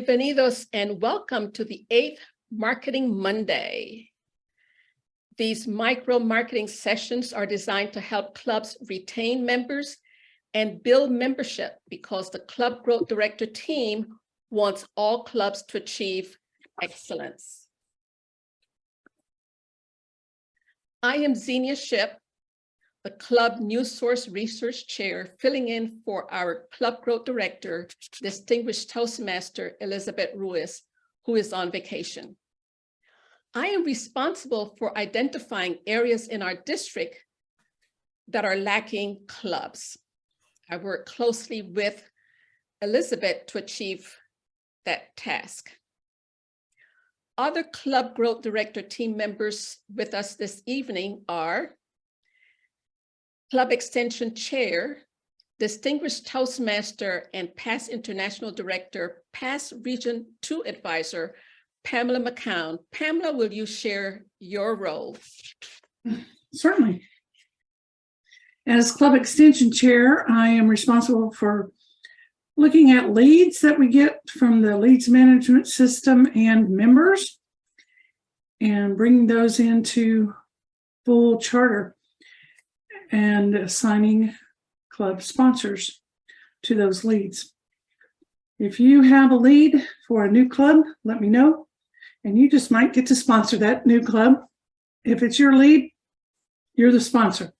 Bienvenidos and welcome to the 8th Marketing Monday. These micro marketing sessions are designed to help clubs retain members and build membership because the Club Growth Director team wants all clubs to achieve excellence. I am Xenia Shipp, the Club News Source Research Chair, filling in for our Club Growth Director, Distinguished Toastmaster Elizabeth Ruiz, who is on vacation. I am responsible for identifying areas in our district that are lacking clubs. I work closely with Elizabeth to achieve that task. Other Club Growth Director team members with us this evening are Club Extension Chair, Distinguished Toastmaster and past International Director, past Region 2 Advisor, Pamela McCown. Pamela, will you share your role? Certainly. As Club Extension Chair, I am responsible for looking at leads that we get from the leads management system and members and bringing those into full charter and assigning club sponsors to those leads. If you have a lead for a new club, let me know, and you just might get to sponsor that new club. If it's your lead, you're the sponsor.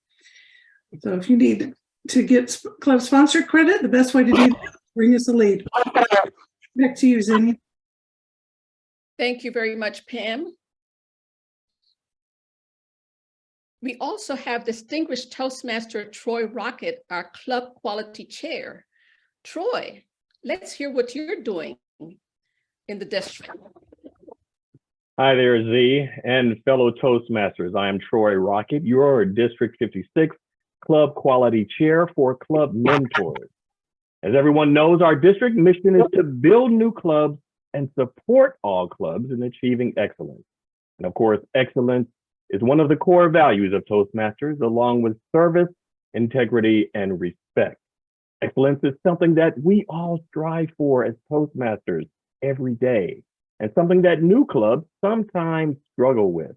So if you need to get club sponsor credit, the best way to do that is bring us a lead. Back to you, Xenia. Thank you very much, Pam. We also have Distinguished Toastmaster Troy Rocket, our Club Quality Chair. Troy, let's hear what you're doing in the district. Hi there, Z, and fellow Toastmasters. I am Troy Rocket, your District 56 Club Quality Chair for Club Mentors. As everyone knows, our district mission is to build new clubs and support all clubs in achieving excellence. And of course, excellence is one of the core values of Toastmasters, along with service, integrity, and respect. Excellence is something that we all strive for as Toastmasters every day, and something that new clubs sometimes struggle with.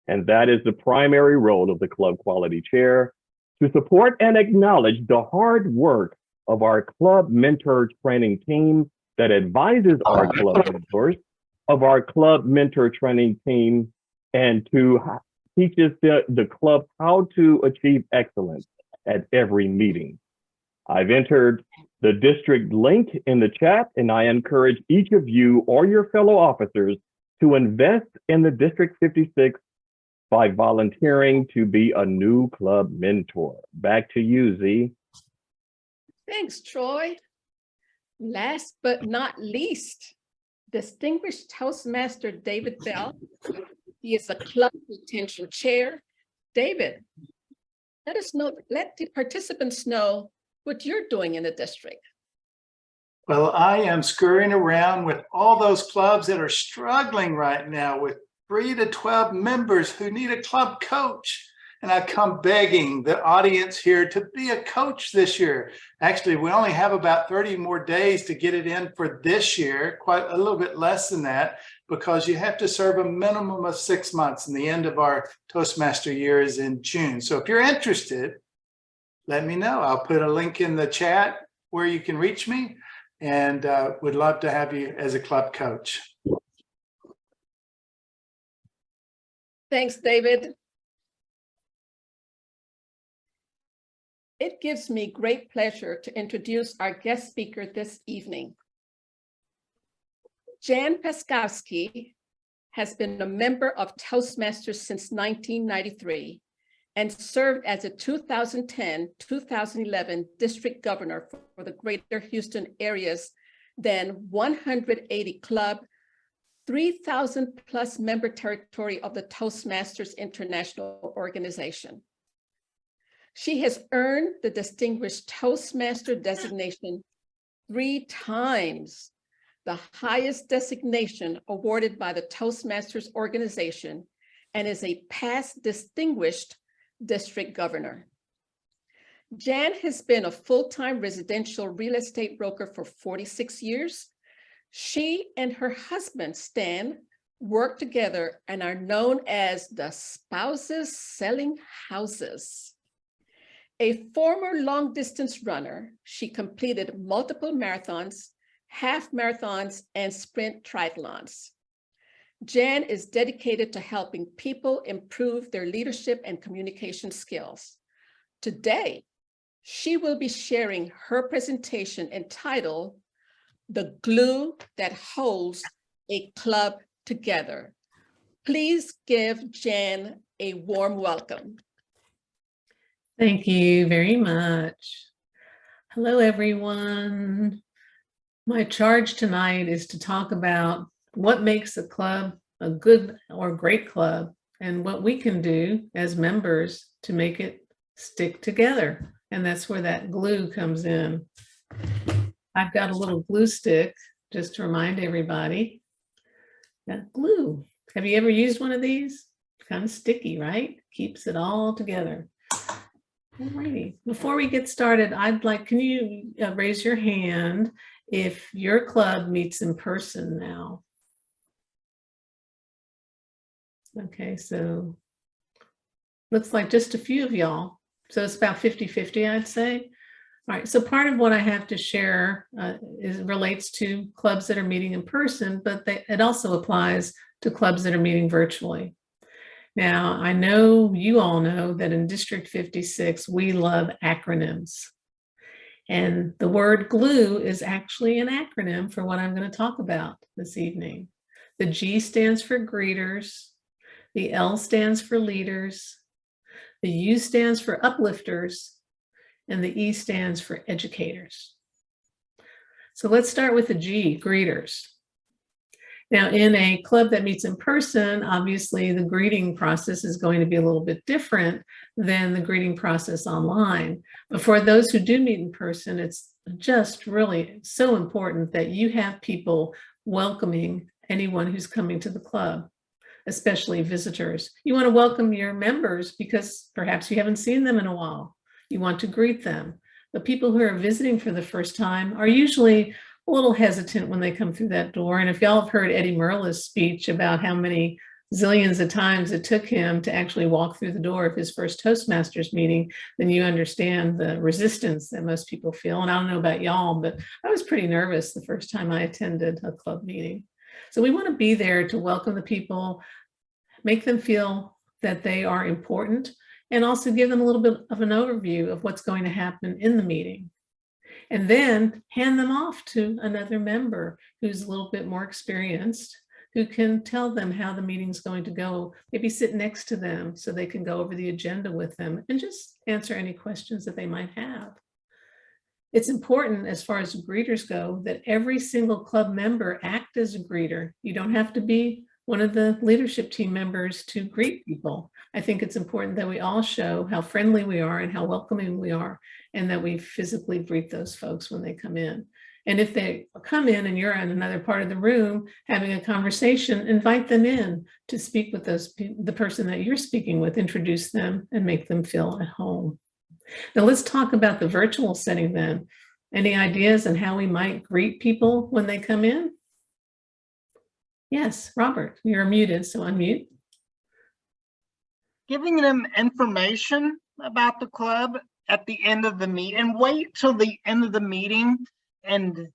And that is the primary role of the Club Quality Chair, to support and acknowledge the hard work of our Club Mentor Training team that advises our club mentors, of our Club Mentor Training team, and to teaches the club how to achieve excellence at every meeting. I've entered the district link in the chat, and I encourage each of you or your fellow officers to invest in the District 56 by volunteering to be a new club mentor. Back to you, Z. Thanks, Troy. Last but not least, Distinguished Toastmaster David Bell. He is a Club Retention Chair. David, let the participants know what you're doing in the district. Well, I am scurrying around with all those clubs that are struggling right now with 3 to 12 members who need a club coach. And I come begging the audience here to be a coach this year. Actually, we only have about 30 more days to get it in for this year, quite a little bit less than that, because you have to serve a minimum of 6 months, and the end of our Toastmaster year is in June. So if you're interested, let me know. I'll put a link in the chat where you can reach me, and would love to have you as a club coach. Thanks, David. It gives me great pleasure to introduce our guest speaker this evening. Jan Paskowski has been a member of Toastmasters since 1993 and served as a 2010-2011 district governor for the Greater Houston area's then 180 club, 3,000 plus member territory of the Toastmasters International Organization. She has earned the Distinguished Toastmaster designation 3 times, the highest designation awarded by the Toastmasters organization, and is a past distinguished district governor. Jan has been a full-time residential real estate broker for 46 years. She and her husband, Stan, work together and are known as the Spouses Selling Houses. A former long-distance runner, she completed multiple marathons, half marathons, and sprint triathlons. Jan is dedicated to helping people improve their leadership and communication skills. Today, she will be sharing her presentation entitled "The Glue That Holds a Club Together." Please give Jan a warm welcome. Thank you very much. Hello, everyone. My charge tonight is to talk about what makes a club a good or great club and what we can do as members to make it stick together. And that's where that glue comes in. I've got a little glue stick just to remind everybody that glue. Have you ever used one of these? Kind of sticky, right? Keeps it all together. Alrighty. Before we get started, can you raise your hand if your club meets in person now? Okay, so looks like just a few of y'all. So it's about 50-50, I'd say. All right, so part of what I have to share relates to clubs that are meeting in person, but it also applies to clubs that are meeting virtually. Now, I know you all know that in District 56, we love acronyms. And the word glue is actually an acronym for what I'm going to talk about this evening. The G stands for greeters, the L stands for leaders, the U stands for uplifters, and the E stands for educators. So let's start with the G, greeters. Now, in a club that meets in person, obviously the greeting process is going to be a little bit different than the greeting process online. But for those who do meet in person, it's just really so important that you have people welcoming anyone who's coming to the club, especially visitors. You want to welcome your members because perhaps you haven't seen them in a while. You want to greet them. The people who are visiting for the first time are usually a little hesitant when they come through that door. And if y'all have heard Eddie Merla's speech about how many zillions of times it took him to actually walk through the door of his first Toastmasters meeting, then you understand the resistance that most people feel. And I don't know about y'all, but I was pretty nervous the first time I attended a club meeting. So we want to be there to welcome the people, make them feel that they are important, and also give them a little bit of an overview of what's going to happen in the meeting. And then hand them off to another member who's a little bit more experienced, who can tell them how the meeting's going to go, maybe sit next to them so they can go over the agenda with them and just answer any questions that they might have. It's important, as far as greeters go, that every single club member act as a greeter. You don't have to be one of the leadership team members to greet people. I think it's important that we all show how friendly we are and how welcoming we are, and that we physically greet those folks when they come in. And if they come in and you're in another part of the room having a conversation, invite them in to speak with the person that you're speaking with, introduce them and make them feel at home. Now let's talk about the virtual setting then. Any ideas on how we might greet people when they come in? Yes, Robert, you're muted, so unmute. Giving them information about the club at the end of the meeting, and wait till the end of the meeting and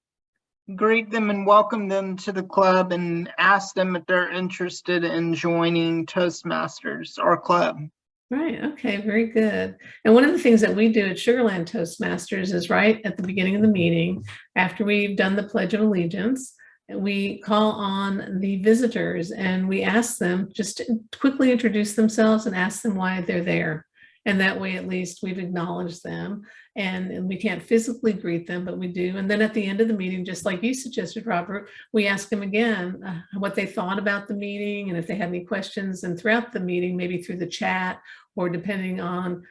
greet them and welcome them to the club and ask them if they're interested in joining Toastmasters or club. Right, okay, very good. And one of the things that we do at Sugarland Toastmasters is right at the beginning of the meeting, after we've done the Pledge of Allegiance, we call on the visitors and we ask them just to quickly introduce themselves and ask them why they're there. And that way, at least we've acknowledged them, and we can't physically greet them, but we do. And then at the end of the meeting, just like you suggested, Robert, we ask them again what they thought about the meeting and if they had any questions. And throughout the meeting, maybe through the chat or depending on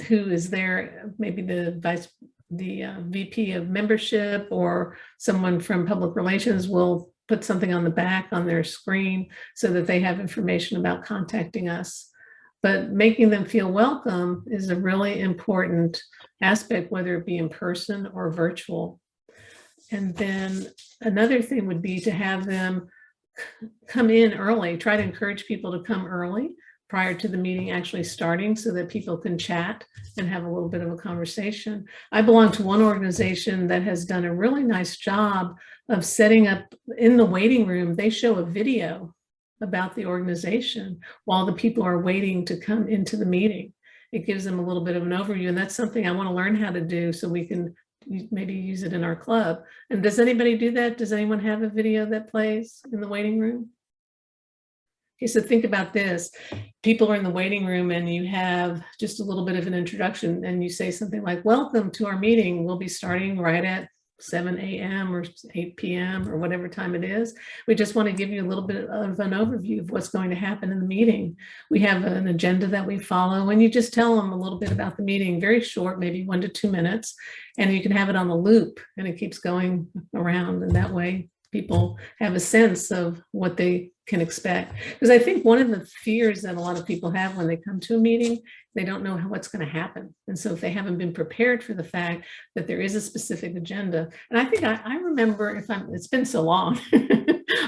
who is there, maybe the VP of membership or someone from public relations will put something on the back on their screen so that they have information about contacting us. But making them feel welcome is a really important aspect, whether it be in person or virtual. And then another thing would be to have them come in early, try to encourage people to come early prior to the meeting actually starting so that people can chat and have a little bit of a conversation. I belong to one organization that has done a really nice job of setting up in the waiting room. They show a video about the organization while the people are waiting to come into the meeting. It gives them a little bit of an overview, and that's something I want to learn how to do so we can maybe use it in our club. And does anybody do that? Does anyone have a video that plays in the waiting room? Okay, so think about this. People are in the waiting room and you have just a little bit of an introduction and you say something like, welcome to our meeting. We'll be starting right at 7 a.m. or 8 p.m. or whatever time it is. We just want to give you a little bit of an overview of what's going to happen in the meeting. We have an agenda that we follow, and you just tell them a little bit about the meeting, very short, maybe 1 to 2 minutes, and you can have it on a loop and it keeps going around, and that way people have a sense of what they can expect. Because I think one of the fears that a lot of people have when they come to a meeting, they don't know what's going to happen. And so if they haven't been prepared for the fact that there is a specific agenda, and I think I remember, it's been so long,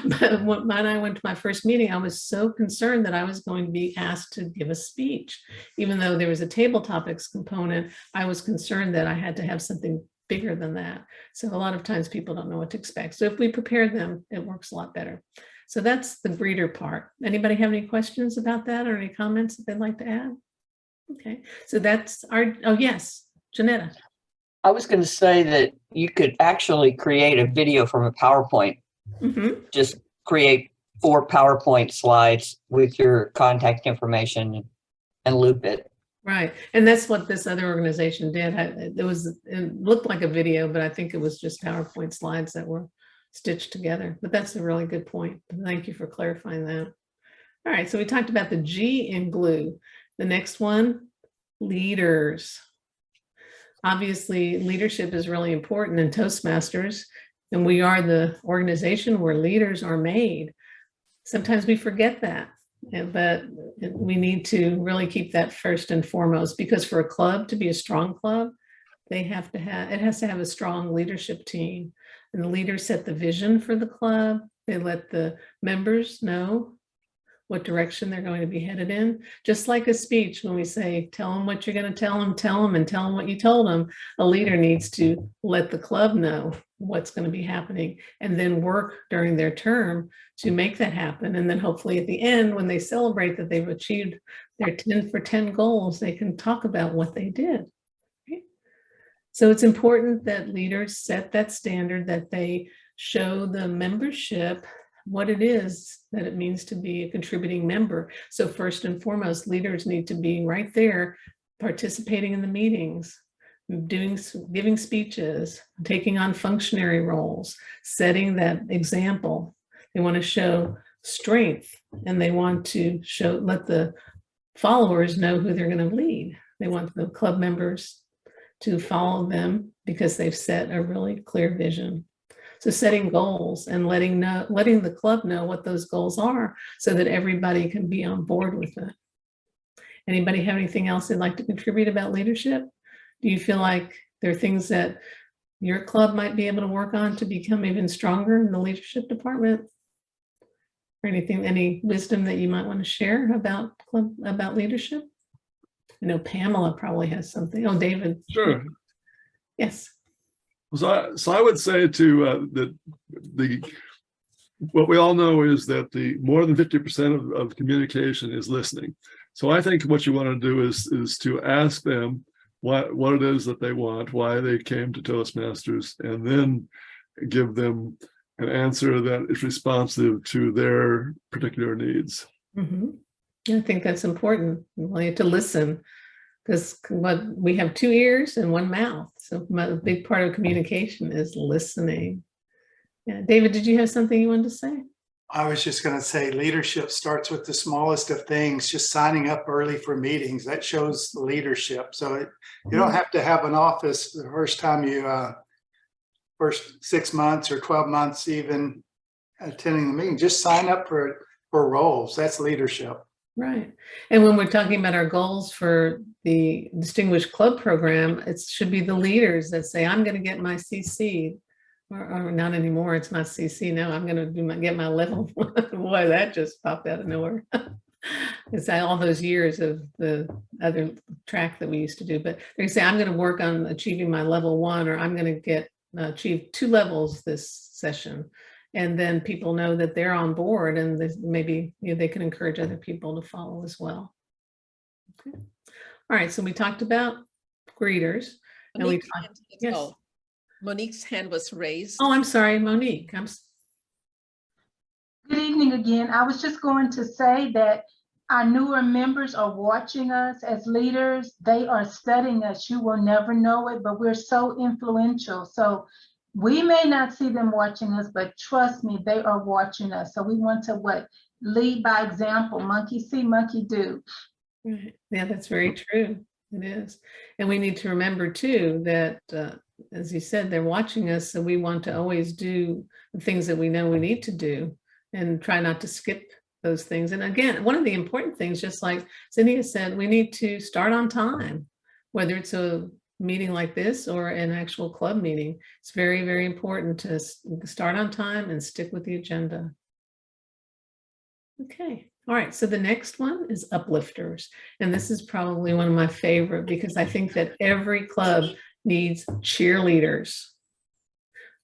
but when I went to my first meeting, I was so concerned that I was going to be asked to give a speech. Even though there was a table topics component, I was concerned that I had to have something bigger than that. So a lot of times people don't know what to expect. So if we prepare them, it works a lot better. So that's the greeter part. Anybody have any questions about that or any comments that they'd like to add? Okay, so that's our, oh yes, Janetta. I was going to say that you could actually create a video from a PowerPoint. Mm-hmm. Just create 4 PowerPoint slides with your contact information and loop it. Right, and that's what this other organization did. It looked like a video, but I think it was just PowerPoint slides that were stitched together. But that's a really good point. Thank you for clarifying that. All right, so we talked about the G in glue. The next one, leaders. Obviously, leadership is really important in Toastmasters, and we are the organization where leaders are made. Sometimes we forget that. But we need to really keep that first and foremost, because for a club to be a strong club, it has to have a strong leadership team. And the leaders set the vision for the club. They let the members know what direction they're going to be headed in. Just like a speech, when we say, tell them what you're going to tell them, and tell them what you told them, a leader needs to let the club know what's going to be happening and then work during their term to make that happen. And then hopefully at the end, when they celebrate that they've achieved their 10 for 10 goals, they can talk about what they did. Okay? So it's important that leaders set that standard, that they show the membership what it is that it means to be a contributing member. So first and foremost, leaders need to be right there, participating in the meetings, giving speeches, taking on functionary roles, setting that example. They want to show strength, and they want to let the followers know who they're going to lead. They want the club members to follow them because they've set a really clear vision. So setting goals and letting the club know what those goals are so that everybody can be on board with it. Anybody have anything else they'd like to contribute about leadership? Do you feel like there are things that your club might be able to work on to become even stronger in the leadership department? Or anything, any wisdom that you might want to share about leadership? I know Pamela probably has something. Oh, David. Sure. Yes. So I would say that what we all know is that the more than 50% of communication is listening. So I think what you want to do is to ask them what it is that they want, why they came to Toastmasters, and then give them an answer that is responsive to their particular needs. Mm-hmm. I think that's important. We have to listen, because we have 2 ears and 1 mouth. So a big part of communication is listening. Yeah, David, did you have something you wanted to say? I was just going to say leadership starts with the smallest of things, just signing up early for meetings. That shows leadership. So you don't have to have an office the first time first 6 months or 12 months even attending the meeting. Just sign up for roles. That's leadership. Right. And when we're talking about our goals for the Distinguished Club Program, it should be the leaders that say, I'm going to get my CC, or not anymore. It's my CC now. I'm going to get my level one. Boy, that just popped out of nowhere. It's all those years of the other track that we used to do. But they say I'm going to work on achieving my level one, or I'm going to achieve 2 levels this session. And then people know that they're on board, and maybe they can encourage other people to follow as well. Okay. All right. So we talked about greeters. And we talked, yes. Oh, Monique's hand was raised. Oh, I'm sorry, Monique. Good evening again. I was just going to say that our newer members are watching us as leaders. They are studying us. You will never know it, but we're so influential. So we may not see them watching us, but trust me, they are watching us. So we want to lead by example. Monkey see, monkey do. Right. Yeah, that's very true. It is. And we need to remember too that, as you said, they're watching us. So we want to always do the things that we know we need to do and try not to skip those things. And again, one of the important things, just like Cynthia said, we need to start on time, whether it's a meeting like this or an actual club meeting. It's very, very important to start on time and stick with the agenda. Okay. All right. So the next one is uplifters. And this is probably one of my favorite because I think that every club needs cheerleaders.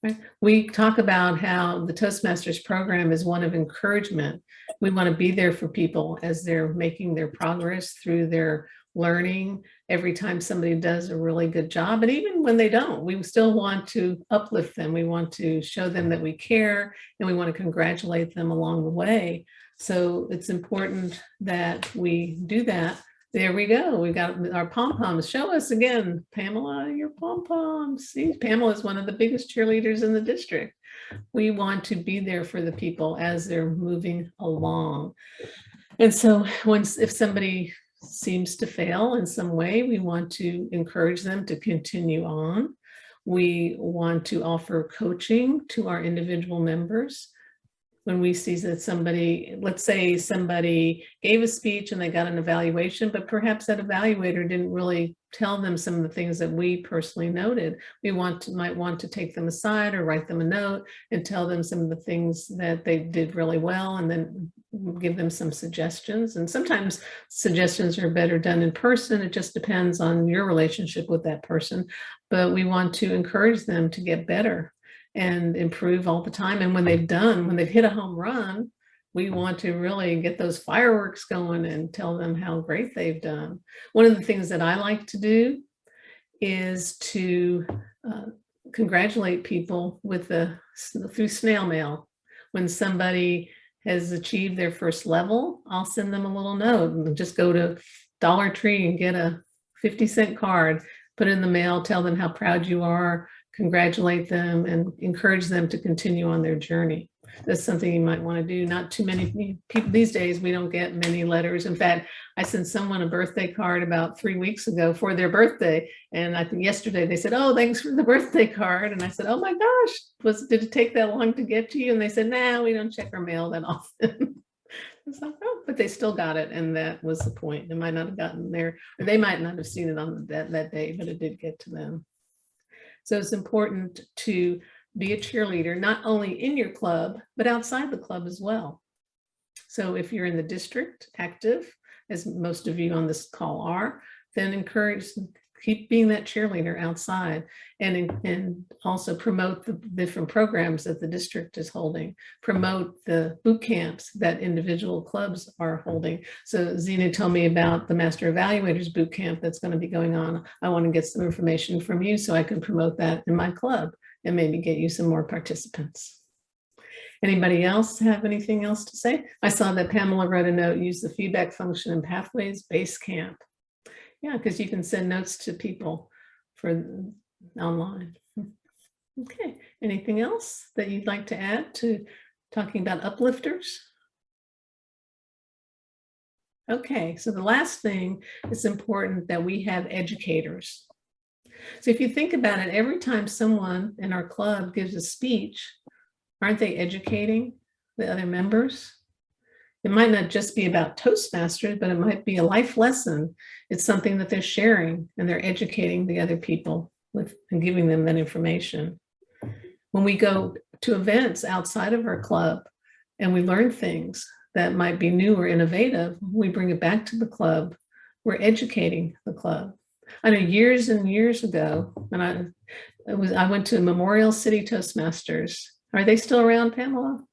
Right? We talk about how the Toastmasters program is one of encouragement. We want to be there for people as they're making their progress through their learning. Every time somebody does a really good job, and even when they don't, we still want to uplift them. We want to show them that we care, and we want to congratulate them along the way. So it's important that we do that. There we go. We got our pom-poms. Show us again, Pamela, your pom-poms. See, Pamela is one of the biggest cheerleaders in the district. We want to be there for the people as they're moving along. And so if somebody seems to fail in some way, we want to encourage them to continue on. We want to offer coaching to our individual members. When we see that somebody, let's say somebody gave a speech and they got an evaluation, but perhaps that evaluator didn't really tell them some of the things that we personally noted. We might want to take them aside or write them a note and tell them some of the things that they did really well, and then give them some suggestions. And sometimes suggestions are better done in person. It just depends on your relationship with that person. But we want to encourage them to get better and improve all the time. And when they've hit a home run, we want to really get those fireworks going and tell them how great they've done. One of the things that I like to do is to congratulate people through snail mail. When somebody has achieved their first level, I'll send them a little note and just go to Dollar Tree and get a 50-cent card, put it in the mail, tell them how proud you are, congratulate them, and encourage them to continue on their journey. That's something you might want to do. Not too many people these days, we don't get many letters. In fact, I sent someone a birthday card about 3 weeks ago for their birthday. And I think yesterday they said, "Oh, thanks for the birthday card." And I said, "Oh my gosh, did it take that long to get to you?" And they said, "Nah, we don't check our mail that often." It's like, oh, but they still got it. And that was the point. They might not have gotten there, or they might not have seen it on that day, but it did get to them. So it's important to be a cheerleader, not only in your club, but outside the club as well. So if you're in the district active, as most of you on this call are, then keep being that cheerleader outside, and also promote the different programs that the district is holding, promote the boot camps that individual clubs are holding. So Zena told me about the Master Evaluators boot camp that's going to be going on. I want to get some information from you so I can promote that in my club and maybe get you some more participants. Anybody else have anything else to say? I saw that Pamela wrote a note, use the feedback function in Pathways Base Camp. Yeah, because you can send notes to people for online. Okay, anything else that you'd like to add to talking about uplifters? Okay, so the last thing, it's important that we have educators. So if you think about it, every time someone in our club gives a speech, aren't they educating the other members? It might not just be about Toastmasters, but it might be a life lesson. It's something that they're sharing, and they're educating the other people with and giving them that information. when we go to events outside of our club and we learn things that might be new or innovative, we bring it back to the club. We're educating the club. I know years and years ago, when I went to Memorial City Toastmasters. Are they still around, Pamela?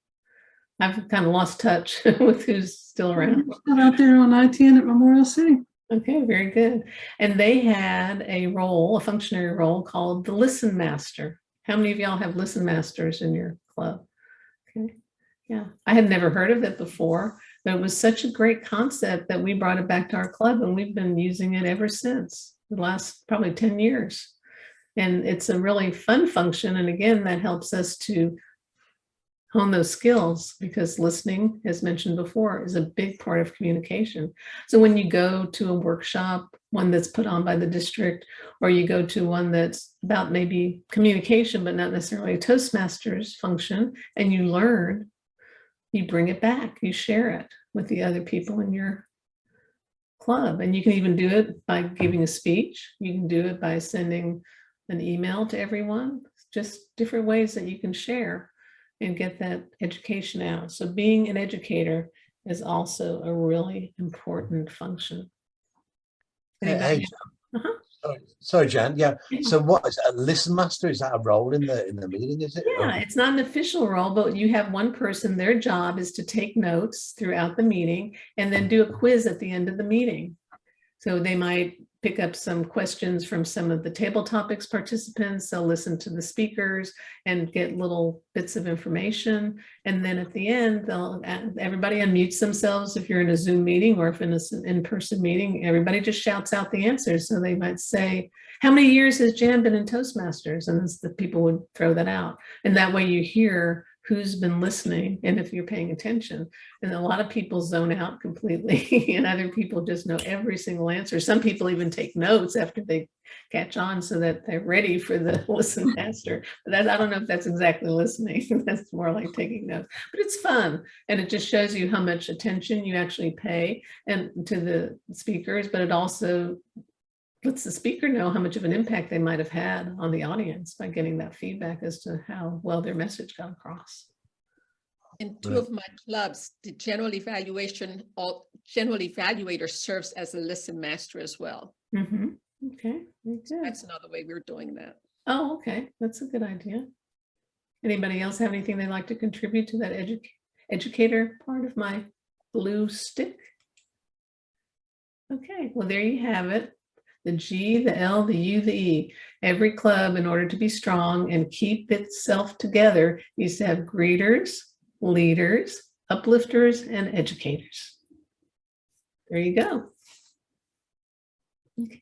I've kind of lost touch with who's still around. Still out there on I-10 at Memorial City. Okay, very good. And they had a role, a functionary role called the Listen Master. How many of y'all have Listen Masters in your club? Okay, yeah, I had never heard of it before, but it was such a great concept that we brought it back to our club, and we've been using it ever since, the last probably 10 years. And it's a really fun function. And again, that helps us to hone those skills, because listening, as mentioned before, is a big part of communication. So when you go to a workshop, one that's put on by the district, or you go to one that's about maybe communication, but not necessarily a Toastmasters function, and you learn, you bring it back, you share it with the other people in your club. And you can even do it by giving a speech. You can do it by sending an email to everyone, just different ways that you can share and get that education out. So being an educator is also a really important function. Hey, sorry, Jan. Yeah. So what is a listen master? Is that a role in the meeting? Is it? Yeah, it's not an official role, but you have one person, their job is to take notes throughout the meeting and then do a quiz at the end of the meeting. So they might pick up some questions from some of the table topics participants. They'll listen to the speakers and get little bits of information. And then at the end, everybody unmutes themselves. If you're in a Zoom meeting or if in an in-person meeting, everybody just shouts out the answers. So they might say, how many years has Jan been in Toastmasters? And the people would throw that out. And that way you hear who's been listening and if you're paying attention. And a lot of people zone out completely and other people just know every single answer. Some people even take notes after they catch on so that they're ready for the listen master. But I don't know if that's exactly listening. That's more like taking notes, but it's fun. And it just shows you how much attention you actually pay and to the speakers, but it also lets the speaker know how much of an impact they might have had on the audience by getting that feedback as to how well their message got across. In two of my clubs, the general evaluator serves as a listen master as well. Mm-hmm. Okay, very good. That's another way we're doing that. Oh, okay, that's a good idea. Anybody else have anything they'd like to contribute to that educator part of my blue stick? Okay, well, there you have it. The G, the L, the U, the E. Every club, in order to be strong and keep itself together, needs to have greeters, leaders, uplifters, and educators. There you go. Okay.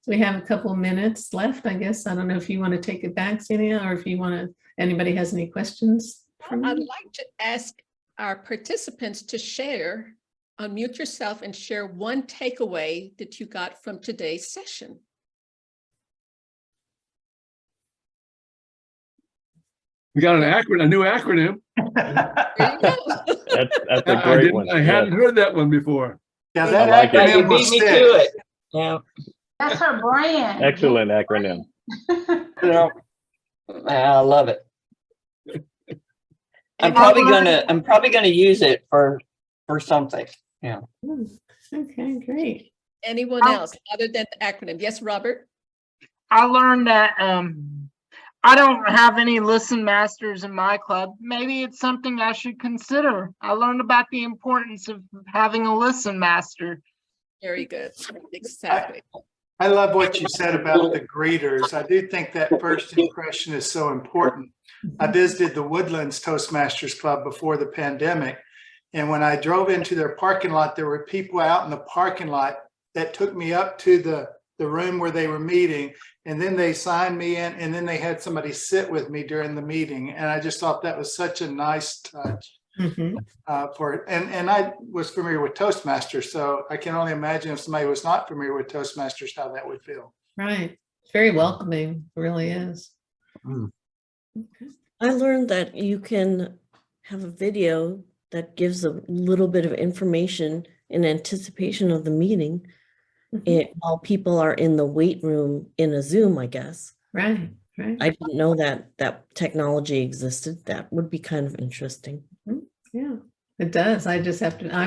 So we have a couple of minutes left, I guess. I don't know if you want to take it back, Xenia, or if you want to, anybody has any questions for me? I'd like to ask our participants to share. Unmute yourself and share one takeaway that you got from today's session. We got a new acronym. There you go. That's a great one. I hadn't heard that one before. Yeah, I that like it. You acronym will beat me to stick. it. Yeah. That's her brand. Excellent acronym. Yeah. I love it. I'm probably gonna use it for something. Yeah. Okay, great. Anyone else other than the acronym? Yes, Robert? I learned that I don't have any listen masters in my club. Maybe it's something I should consider. I learned about the importance of having a listen master. Very good. Exactly. I love what you said about the greeters. I do think that first impression is so important. I visited the Woodlands Toastmasters Club before the pandemic. And when I drove into their parking lot, there were people out in the parking lot that took me up to the room where they were meeting. And then they signed me in, and then they had somebody sit with me during the meeting. And I just thought that was such a nice touch. Mm-hmm. And I was familiar with Toastmasters, so I can only imagine if somebody was not familiar with Toastmasters, how that would feel. Right. Very welcoming, it really is. Mm. Okay. I learned that you can have a video that gives a little bit of information in anticipation of the meeting while people are in the wait room in a Zoom, I guess. Right. Right. I didn't know that that technology existed. That would be kind of interesting. Yeah, it does. I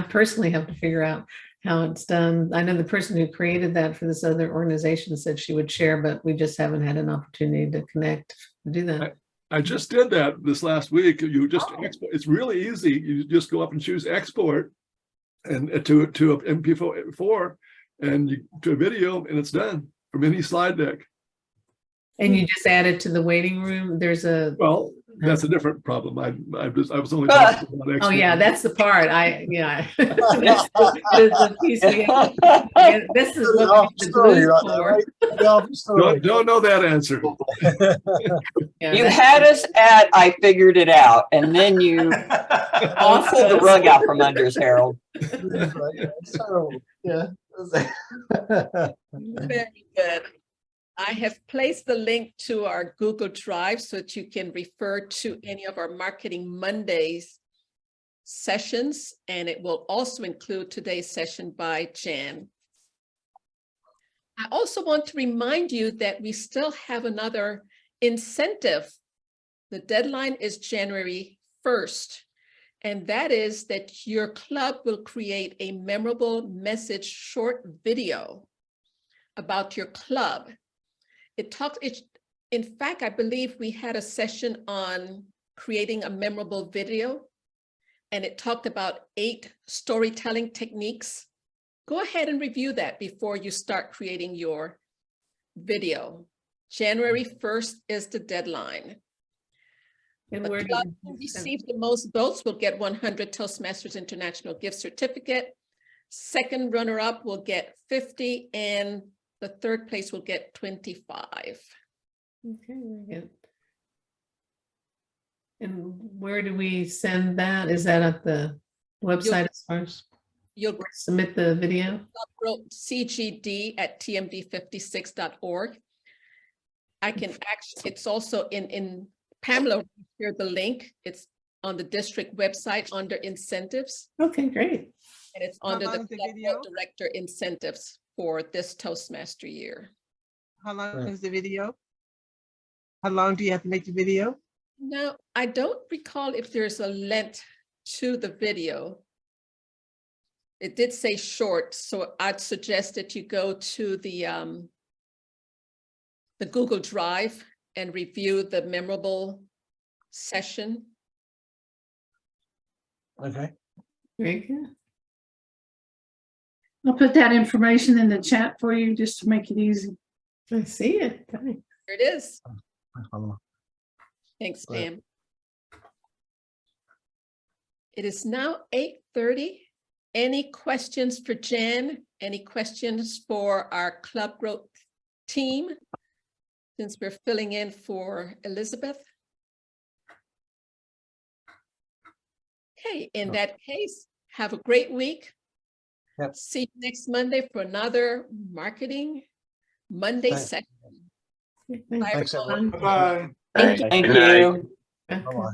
personally have to figure out how it's done. I know the person who created that for this other organization said she would share, but we just haven't had an opportunity to connect to do that. I just did that this last week. You just export. It's really easy. You just go up and choose export, and to a MP4 and to a video, and it's done from any slide deck. And you just add it to the waiting room. There's a Well, that's a different problem. I was only talking about export. oh yeah, that's the part. That's the piece we have. This is what we the glue for. Don't know that answer. Yeah, You had us at, I figured it out, and then you pulled the rug out from under us, Harold. So, yeah. Very good. I have placed the link to our Google Drive so that you can refer to any of our Marketing Mondays sessions, and it will also include today's session by Jan. I also want to remind you that we still have another incentive. The deadline is January 1st, and that is that your club will create a memorable message short video about your club. In fact, I believe we had a session on creating a memorable video, and it talked about 8 storytelling techniques. Go ahead and review that before you start creating your video. January 1st is the deadline. And The where club did who you receives the most votes will get 100 Toastmasters International gift certificate. Second runner-up will get 50, and the third place will get 25. Okay, very good. And where do we send that? Is that at the website as far as You'll submit the video? cgd@tmd56.org. I can actually, it's also in Pamela, here the link. It's on the district website under incentives, Okay, great. and it's under the Club Director incentives for this Toastmaster year. How long is the video? How long do you have to make the video? Now, I don't recall if there's a length to the video. It did say short, so I'd suggest that you go to the Google Drive and review the memorable session. Okay. Very good. I'll put that information in the chat for you just to make it easy. I see it. Thanks. Here it is. Thanks, Right. Pam. It is now 8:30. Any questions for Jan? Any questions for our club growth team? Since we're filling in for Elizabeth. Okay, in that case, have a great week. Yep. See you next Monday for another Marketing Monday Thanks. session. Thanks. Bye, Thanks, everyone. everyone. Bye. Thank you. Okay. Bye-bye.